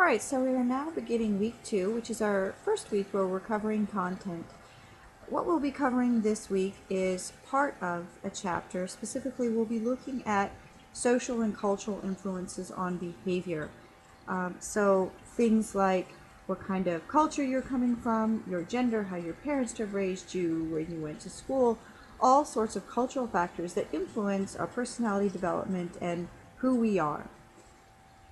Alright, so we are now beginning week 2, which is our first week where we're covering content. What we'll be covering this week is part of a chapter. Specifically, we'll be looking at social and cultural influences on behavior. So things like what kind of culture you're coming from, your gender, how your parents have raised you, where you went to school, all sorts of cultural factors that influence our personality development and who we are.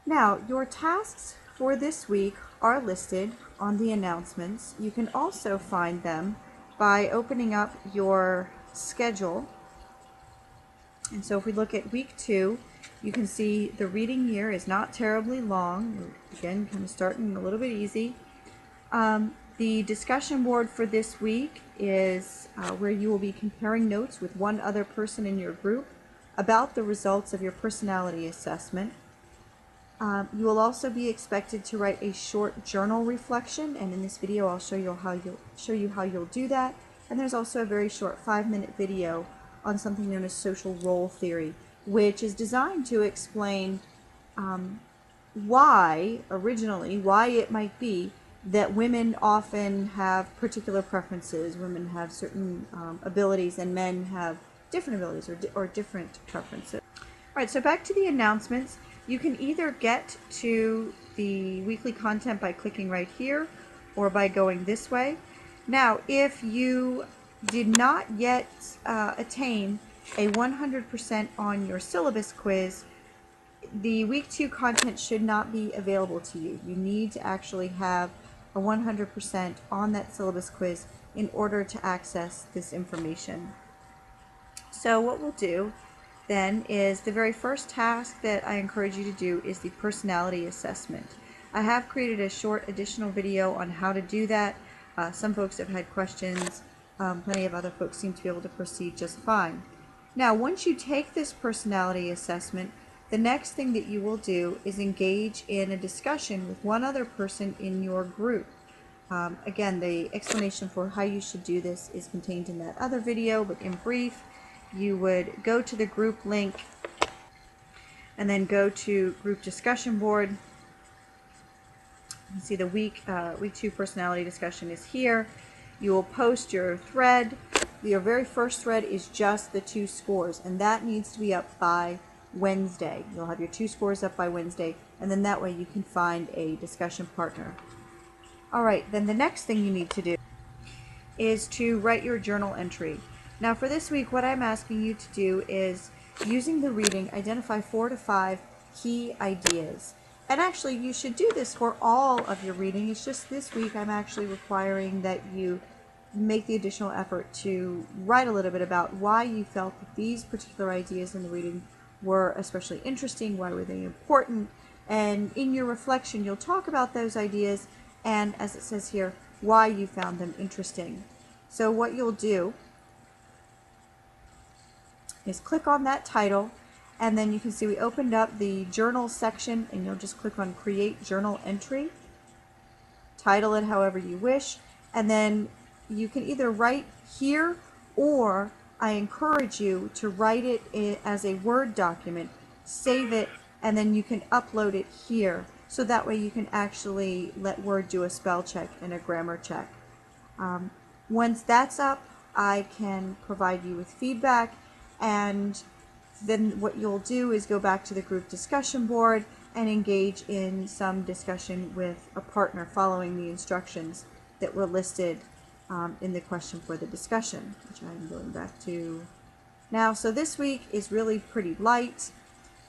Now, your tasks for this week are listed on the announcements. You can also find them by opening up your schedule. And so if we look at week 2, you can see the reading year is not terribly long. Again, kind of starting a little bit easy. The discussion board for this week is where you will be comparing notes with one other person in your group about the results of your personality assessment. You will also be expected to write a short journal reflection, and in this video I'll show you how you'll do that. And there's also a very short 5-minute video on something known as social role theory, which is designed to explain why it might be that women often have particular preferences, women have certain abilities, and men have different abilities or different preferences. Alright, so back to the announcements. You can either get to the weekly content by clicking right here or by going this way. Now, if you did not yet attain a 100% on your syllabus quiz, the week 2 content should not be available to you. You need to actually have a 100% on that syllabus quiz in order to access this information. So what we'll do then is the very first task that I encourage you to do is the personality assessment. I have created a short additional video on how to do that. Some folks have had questions. Plenty of other folks seem to be able to proceed just fine. Now, once you take this personality assessment, the next thing that you will do is engage in a discussion with one other person in your group. Again, the explanation for how you should do this is contained in that other video, but in brief, you would go to the group link and then go to group discussion board. You can see the week 2 personality discussion is here. You will post your thread. Your very first thread is just the 2 scores, and that needs to be up by Wednesday. You'll have your 2 scores up by Wednesday, and then that way you can find a discussion partner. Alright, then the next thing you need to do is to write your journal entry. Now for this week, what I'm asking you to do is, using the reading, identify 4 to 5 key ideas. And actually, you should do this for all of your reading. It's just this week I'm actually requiring that you make the additional effort to write a little bit about why you felt that these particular ideas in the reading were especially interesting, why were they important, and in your reflection you'll talk about those ideas and, as it says here, why you found them interesting. So what you'll do is click on that title, and then you can see we opened up the journal section, and you'll just click on create journal entry, title it however you wish, and then you can either write here, or I encourage you to write it as a Word document, save it, and then you can upload it here, so that way you can actually let Word do a spell check and a grammar check. Once that's up, I can provide you with feedback, and then what you'll do is go back to the group discussion board and engage in some discussion with a partner following the instructions that were listed in the question for the discussion, which I'm going back to now. So this week is really pretty light.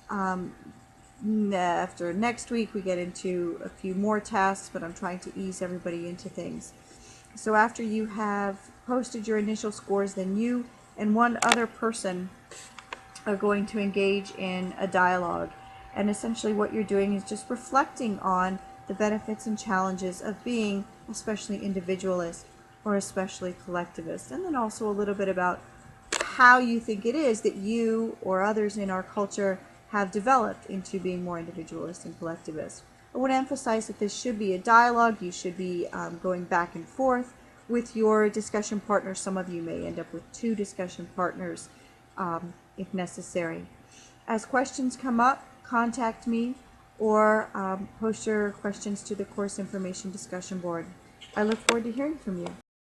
After next week we get into a few more tasks, but I'm trying to ease everybody into things. So after you have posted your initial scores, then you and one other person are going to engage in a dialogue. And essentially what you're doing is just reflecting on the benefits and challenges of being especially individualist or especially collectivist. And then also a little bit about how you think it is that you or others in our culture have developed into being more individualist and collectivist. I want to emphasize that this should be a dialogue. You should be going back and forth with your discussion partners. Some of you may end up with 2 discussion partners if necessary. As questions come up, contact me. or post your questions to the course information discussion board. I look forward to hearing from you.